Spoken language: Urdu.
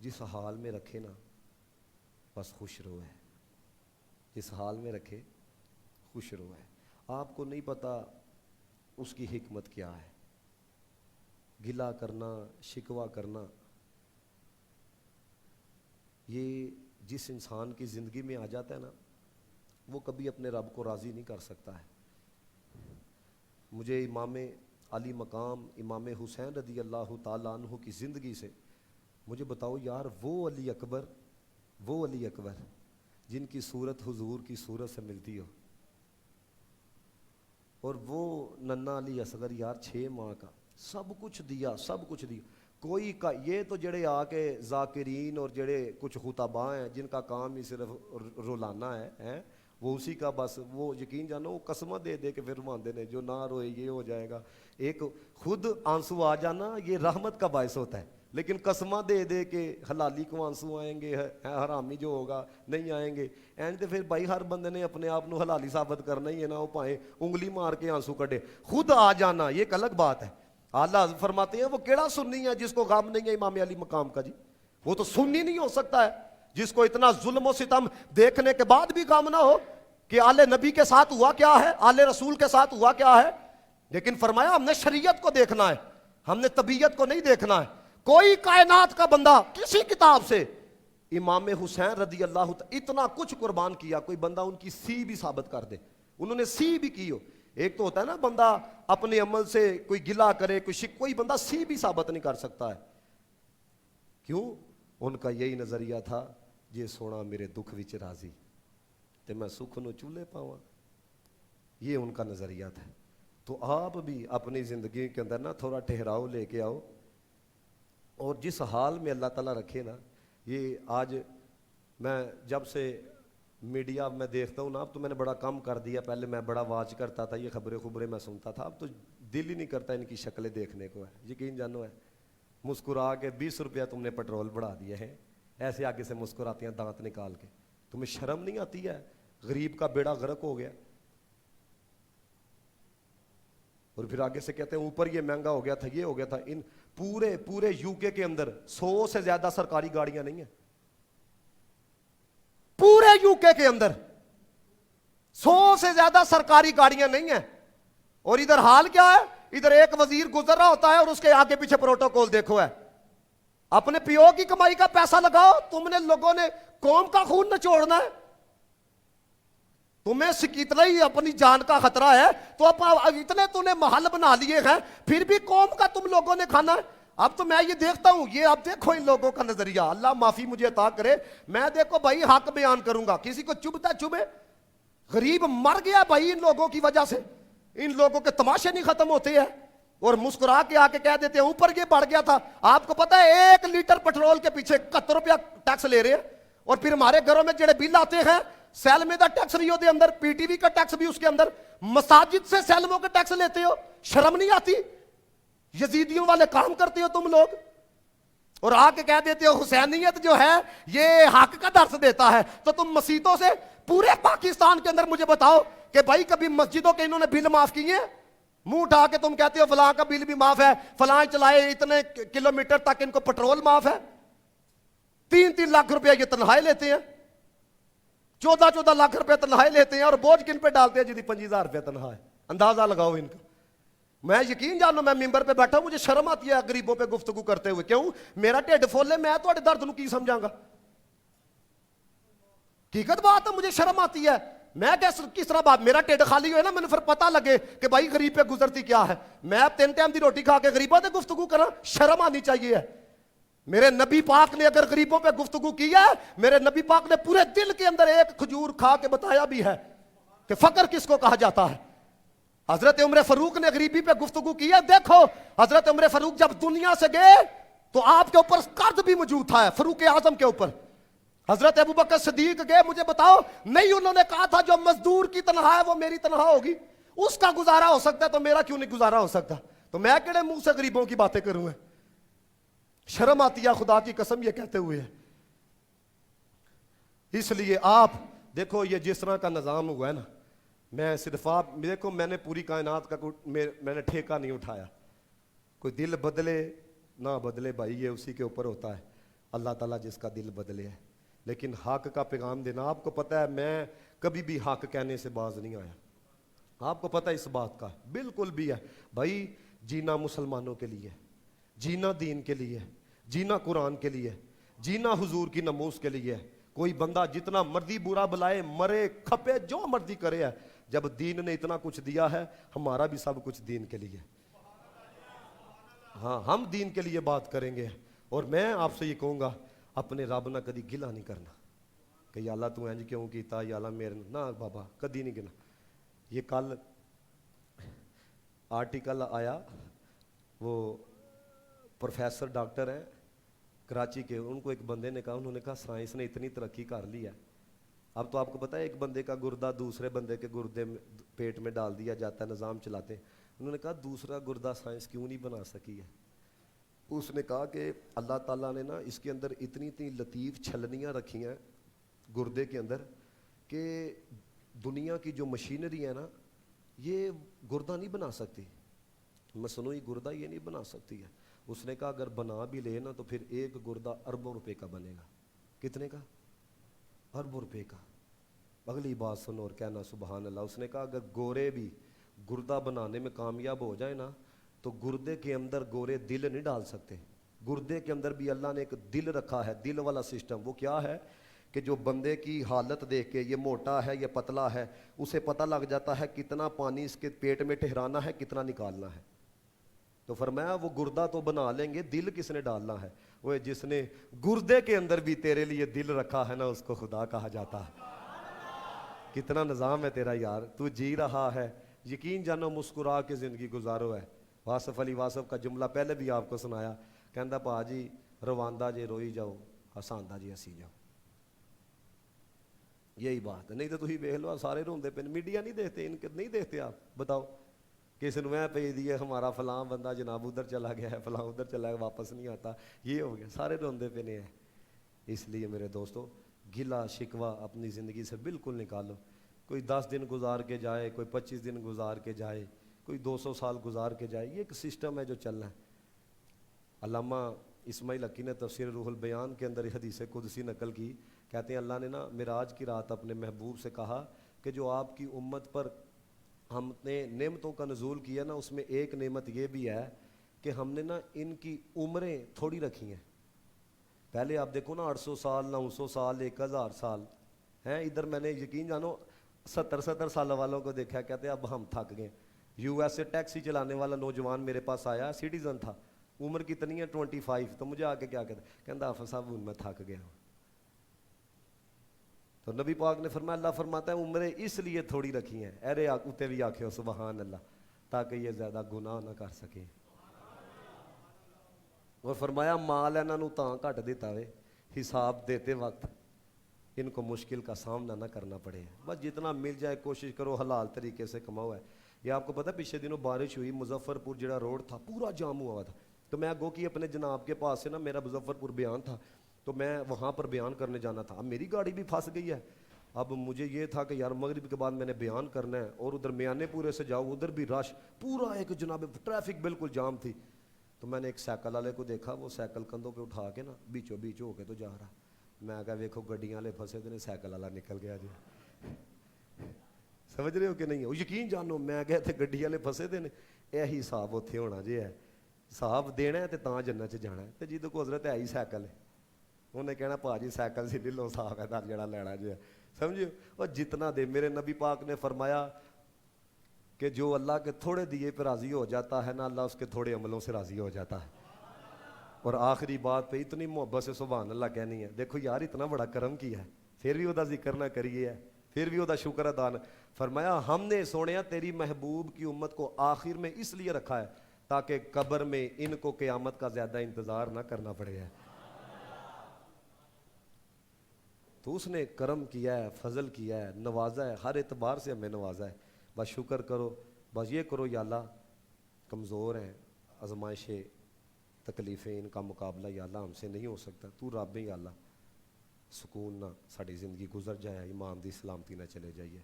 جس حال میں رکھے نا بس خوش رو ہے، جس حال میں رکھے خوش رو ہے. آپ کو نہیں پتا اس کی حکمت کیا ہے. گلہ کرنا، شکوہ کرنا، یہ جس انسان کی زندگی میں آ جاتا ہے نا وہ کبھی اپنے رب کو راضی نہیں کر سکتا ہے. مجھے امام علی مقام امام حسین رضی اللہ تعالیٰ عنہ کی زندگی سے مجھے بتاؤ یار، وہ علی اکبر جن کی صورت حضور کی صورت سے ملتی ہو، اور وہ ننا علی اصغر یار 6 ماہ کا سب کچھ دیا. کوئی کا یہ تو جڑے آ کے ذاکرین اور جڑے کچھ خطباء ہیں جن کا کام ہی صرف رولانا ہے وہ اسی کا بس وہ یقین جانو وہ قسمیں دے دے کے پھر ماندے نے جو نہ روئے یہ ہو جائے گا. ایک خود آنسو آ جانا یہ رحمت کا باعث ہوتا ہے، لیکن قسمیں دے دے کے حلالی کو آنسو آئیں گے، حرامی جو ہوگا نہیں آئیں گے. اینڈ پھر بھائی ہر بندے نے اپنے آپ کو حلالی ثابت کرنا ہی ہے نا، وہ پائیں انگلی مار کے آنسو کڈے. خود آ جانا یہ ایک الگ بات ہے. اللہ فرماتے ہیں وہ کیڑا سنی ہے جس کو غم نہیں ہے امام علی مقام کا. جی وہ تو سنی نہیں ہو سکتا ہے جس کو اتنا ظلم و ستم دیکھنے کے بعد بھی غم نہ ہو کہ آل نبی کے ساتھ ہوا کیا ہے، آل رسول کے ساتھ ہوا کیا ہے. لیکن فرمایا ہم نے شریعت کو دیکھنا ہے، ہم نے طبیعت کو نہیں دیکھنا ہے. کوئی کائنات کا بندہ کسی کتاب سے امام حسین رضی اللہ اتنا کچھ قربان کیا، کوئی بندہ ان کی سی بھی ثابت کر دے، انہوں نے سی بھی کی ہو. ایک تو ہوتا ہے نا بندہ اپنے عمل سے کوئی گلہ کرے کوئی بندہ سی بھی ثابت نہیں کر سکتا ہے. کیوں؟ ان کا یہی نظریہ تھا جے سونا میرے دکھ وچ راضی تے میں سکھ نو چولہے پاواں. یہ ان کا نظریہ تھا. تو آپ بھی اپنی زندگی کے اندر نا تھوڑا ٹھہراؤ لے کے آؤ، اور جس حال میں اللہ تعالیٰ رکھے نا. یہ آج میں جب سے میڈیا میں دیکھتا ہوں نا، اب تو میں نے بڑا کم کر دیا، پہلے میں بڑا واچ کرتا تھا، یہ خبریں میں سنتا تھا، اب تو دل ہی نہیں کرتا ان کی شکلیں دیکھنے کو. ہے یقین جانو ہے مسکرا کے 20 روپیہ تم نے پیٹرول بڑھا دیا ہے، ایسے آگے سے مسکراتی ہیں دانت نکال کے. تمہیں شرم نہیں آتی ہے؟ غریب کا بیڑا غرق ہو گیا. اور پھر آگے سے کہتے ہیں اوپر یہ مہنگا ہو گیا تھا، یہ ہو گیا تھا. ان پورے یو کے اندر 100 سے زیادہ سرکاری گاڑیاں نہیں ہیں. پورے یو کے اندر 100 سے زیادہ سرکاری گاڑیاں نہیں ہیں. اور ادھر حال کیا ہے؟ ادھر ایک وزیر گزر رہا ہوتا ہے اور اس کے آگے پیچھے پروٹوکول دیکھو ہے. اپنے پیو کی کمائی کا پیسہ لگاؤ، تم نے لوگوں نے قوم کا خون نچوڑنا ہے. تمہیں اتنا ہی اپنی جان کا خطرہ ہے تو اتنے تو نے محل بنا لیے ہیں، پھر بھی قوم کا تم لوگوں نے کھانا ہے. اب تو میں یہ دیکھتا ہوں، یہ اب دیکھو ان لوگوں کا نظریہ، اللہ معافی مجھے عطا کرے. میں دیکھو بھائی حق بیان کروں گا، کسی کو چبھتا چبھے. غریب مر گیا بھائی ان لوگوں کی وجہ سے، ان لوگوں کے تماشے نہیں ختم ہوتے ہیں اور مسکرا کے آ کے کہہ دیتے ہیں اوپر یہ بڑھ گیا تھا. آپ کو پتا ہے 1 لیٹر پیٹرول کے پیچھے 71 روپیہ ٹیکس لے رہے ہیں. اور پھر ہمارے گھروں میں جڑے بل آتے ہیں سیلمے دا ٹیکس بھی ہوتے اندر، پی ٹی وی کا ٹیکس بھی اس کے اندر، مساجد سے سیلموں کے ٹیکس لیتے ہو. شرم نہیں آتی؟ یزیدیوں والے کام کرتے ہو تم لوگ، اور آ کے کہہ دیتے ہو حسینیت جو ہے یہ حق کا درس دیتا ہے. تو تم مسیتوں سے پورے پاکستان کے اندر مجھے بتاؤ کہ بھائی کبھی مسجدوں کے انہوں نے بل معاف کیے؟ منہ اٹھا کے تم کہتے ہو فلاں کا بل بھی معاف ہے، فلاں چلائے اتنے کلومیٹر تک ان کو پیٹرول معاف ہے. 3 لاکھ روپیہ یہ تنخواہیں لیتے ہیں، 14 لاکھ روپے تنخواہیں لیتے ہیں، اور بوجھ کن پہ ڈالتے ہیں؟ جی 25,000 روپے تنخواہ ہے. اندازہ لگاؤ ان کا. میں یقین جانو میں ممبر پہ بیٹھا ہوں، مجھے شرم آتی ہے غریبوں پہ گفتگو کرتے ہوئے. کیوں؟ میرا ٹھڈ فل ہے، میں تھوڑے درد نو کی سمجھاں گا؟ حقیقت بات ہے، مجھے شرم آتی ہے. میں کس طرح بات، میرا ٹھڈ خالی ہوئے نا میں نے پھر پتہ لگے کہ بھائی غریب پہ گزرتی کیا ہے. میں اب 3 ٹائم دی روٹی کھا کے غریبوں سے گفتگو کرا، شرم آنی چاہیے. میرے نبی پاک نے اگر غریبوں پہ گفتگو کی ہے، میرے نبی پاک نے پورے دل کے اندر ایک کھجور کھا کے بتایا بھی ہے کہ فقر کس کو کہا جاتا ہے. حضرت عمر فاروق نے غریبی پہ گفتگو کی ہے. دیکھو حضرت عمر فاروق جب دنیا سے گئے تو آپ کے اوپر قرض بھی موجود تھا فاروق اعظم کے اوپر. حضرت ابوبکر صدیق گئے، مجھے بتاؤ نہیں انہوں نے کہا تھا جو مزدور کی تنخواہ ہے وہ میری تنخواہ ہوگی، اس کا گزارا ہو سکتا ہے تو میرا کیوں نہیں گزارا ہو سکتا؟ تو میں کہڑے منہ سے غریبوں کی باتیں کروں؟ شرم آتی ہے خدا کی قسم یہ کہتے ہوئے. اس لیے آپ دیکھو یہ جس طرح کا نظام ہوا ہے نا، میں صرف آپ دیکھو میں نے پوری کائنات کا میں نے ٹھیکہ نہیں اٹھایا. کوئی دل بدلے نہ بدلے بھائی یہ اسی کے اوپر ہوتا ہے. اللہ تعالیٰ جس کا دل بدلے ہے. لیکن حق کا پیغام دینا, آپ کو پتہ ہے میں کبھی بھی حق کہنے سے باز نہیں آیا, آپ کو پتہ ہے اس بات کا, بالکل بھی ہے بھائی. جینا مسلمانوں کے لیے, جینا دین کے لیے, جینا قرآن کے لیے, جینا حضور کی ناموس کے لیے. کوئی بندہ جتنا مرضی برا بلائے, مرے کھپے, جو مرضی کرے ہے, جب دین نے اتنا کچھ دیا ہے, ہمارا بھی سب کچھ دین کے لیے. ہاں, ہم دین کے لیے بات کریں گے. اور میں آپ سے یہ کہوں گا, اپنے رب نہ کدی گلہ نہیں کرنا کہ یا اللہ تو انج کیوں کیتا, یا اللہ میرے نہ بابا کدی نہیں گنا. یہ کل آرٹیکل آیا, وہ پروفیسر ڈاکٹر ہیں کراچی کے, ان کو ایک بندے نے کہا, انہوں نے کہا سائنس نے اتنی ترقی کر لی ہے, اب تو آپ کو پتہ ہے ایک بندے کا گردہ دوسرے بندے کے گردے میں پیٹ میں ڈال دیا جاتا ہے, نظام چلاتے ہیں. انہوں نے کہا دوسرا گردہ سائنس کیوں نہیں بنا سکی ہے. اس نے کہا کہ اللہ تعالیٰ نے نا اس کے اندر اتنی اتنی لطیف چھلنیاں رکھی ہیں گردے کے اندر کہ دنیا کی جو مشینری ہے نا یہ گردہ نہیں بنا سکتی, مصنوعی گردہ یہ نہیں بنا سکتی ہے. اس نے کہا اگر بنا بھی لے نا تو پھر ایک گردہ اربوں روپے کا بنے گا. کتنے کا؟ اربوں روپے کا. اگلی بات سنو اور کہنا سبحان اللہ. اس نے کہا اگر گورے بھی گردہ بنانے میں کامیاب ہو جائے نا تو گردے کے اندر گورے دل نہیں ڈال سکتے. گردے کے اندر بھی اللہ نے ایک دل رکھا ہے, دل والا سسٹم. وہ کیا ہے کہ جو بندے کی حالت دیکھ کے یہ موٹا ہے یہ پتلا ہے, اسے پتہ لگ جاتا ہے کتنا پانی اس کے پیٹ میں ٹھہرانا ہے, کتنا نکالنا ہے. تو فرمایا وہ گردہ تو بنا لیں گے, دل کس نے ڈالنا ہے؟ وہ جس نے گردے کے اندر بھی تیرے لیے دل رکھا ہے نا اس کو خدا کہا جاتا ہے. کتنا نظام ہے تیرا یار, تو جی رہا ہے, یقین جانو مسکرا کے زندگی گزارو ہے. واصف علی واصف کا جملہ پہلے بھی آپ کو سنایا, کہندا پا جی رواندہ جے روئی جاؤ, ہساندہ جے ہسی جاؤ. یہی بات ہے. نہیں تو تھی ویکھ لو سارے روندے پے, میڈیا نہیں دیکھتے, ان کے نہیں دیکھتے آپ بتاؤ. کسی نے میں بھیج دیے ہمارا فلاں بندہ جناب ادھر چلا گیا ہے, فلاں ادھر چلا گیا, واپس نہیں آتا, یہ ہو گیا, سارے روندے پے ہیں. اس لیے میرے دوستو گلا شکوہ اپنی زندگی سے بالکل نکالو. کوئی 10 دن گزار کے جائے, کوئی 25 دن گزار کے جائے, کوئی 200 سال گزار کے جائے, یہ ایک سسٹم ہے جو چلنا ہے. علامہ اسماعیل حقی نے تفسیر روح البیان کے اندر حدیث قدسی نقل کی, کہتے ہیں اللہ نے نا معراج کی رات اپنے محبوب سے کہا کہ جو آپ کی امت پر ہم نے نعمتوں کا نزول کیا نا, اس میں ایک نعمت یہ بھی ہے کہ ہم نے نا ان کی عمریں تھوڑی رکھی ہیں. پہلے آپ دیکھو نا 800 سال 900 سال 1000 سال ہیں, ادھر میں نے یقین جانو 70 سال والوں کو دیکھا, کہتے ہیں اب ہم تھک گئے. یو ایس سے ٹیکسی چلانے والا نوجوان میرے پاس آیا, سٹیزن تھا, عمر کتنی ہے 25, تو مجھے آ کے کیا کہتا حافظ صاحب میں تھک گیا ہوں. تو نبی پاک نے فرمایا, اللہ فرماتا ہے عمریں اس لیے تھوڑی رکھی ہیں, ارے اتے بھی آکھو سبحان اللہ, تاکہ یہ زیادہ گناہ نہ کر سکیں. اور فرمایا مال انہاں نوں تاں گھٹ دیتا وے, حساب دیتے وقت ان کو مشکل کا سامنا نہ کرنا پڑے. بس جتنا مل جائے کوشش کرو حلال طریقے سے کماؤ. ہے یہ آپ کو پتہ ہے پچھلے دنوں بارش ہوئی, مظفر پور جڑا روڈ تھا پورا جام ہوا تھا. تو میں گو کہ اپنے جناب کے پاس سے نا, میرا مظفر پور بیان تھا, تو میں وہاں پر بیان کرنے جانا تھا. اب میری گاڑی بھی پھنس گئی ہے. اب مجھے یہ تھا کہ یار مغرب کے بعد میں نے بیان کرنا ہے, اور ادھر میانے پورے سے جاؤ, ادھر بھی رش پورا ایک جناب ٹریفک بالکل جام تھی. تو میں نے ایک سائیکل والے کو دیکھا, وہ سائیکل کندھوں پہ اٹھا کے نا بیچوں بیچ ہو کے تو جا رہا. میں کہا ویکھو گڈیاں والے پھنسے تھے, سائیکل والا نکل گیا جی. سمجھ رہے ہو کہ نہیں ہو؟ یقین جانو میں کہا تے گڈی والے پھنسے تھے, یہی حساب اتنے ہونا جی ہے. حساب دینا ہے تو تاں جنت چ جانا ہے. تو جی کو حضرت ہے ہی سائیکل ہے, انہیں کہنا پا جی سائیکل سے لے لو, صاف ہے در جڑا لینا جی ہے. سمجھو, اور جتنا دے, میرے نبی پاک نے فرمایا کہ جو اللہ کے تھوڑے دیے پہ راضی ہو جاتا ہے نا, اللہ اس کے تھوڑے عملوں سے راضی ہو جاتا ہے. اور آخری بات پہ اتنی محبت سے سبحان اللہ کہنی ہے. دیکھو یار اتنا بڑا کرم کیا ہے, پھر بھی وہ ذکر نہ کریے, پھر بھی وہ شکر ادا نہ. فرمایا ہم نے سونے تیری محبوب کی امت کو آخر میں اس لیے رکھا ہے تاکہ قبر میں ان کو قیامت کا زیادہ انتظار نہ کرنا پڑے. ہے تو اس نے کرم کیا ہے, فضل کیا ہے, نوازا ہے, ہر اعتبار سے ہمیں نوازا ہے. بس شکر کرو, بس یہ کرو یا اللہ کمزور ہیں, آزمائشیں تکلیفیں ان کا مقابلہ یا اللہ ہم سے نہیں ہو سکتا, تو رب ہے یا اللہ. سکون نہ ساری زندگی گزر جائے, ایمان دی سلامتی نہ چلے جائیے.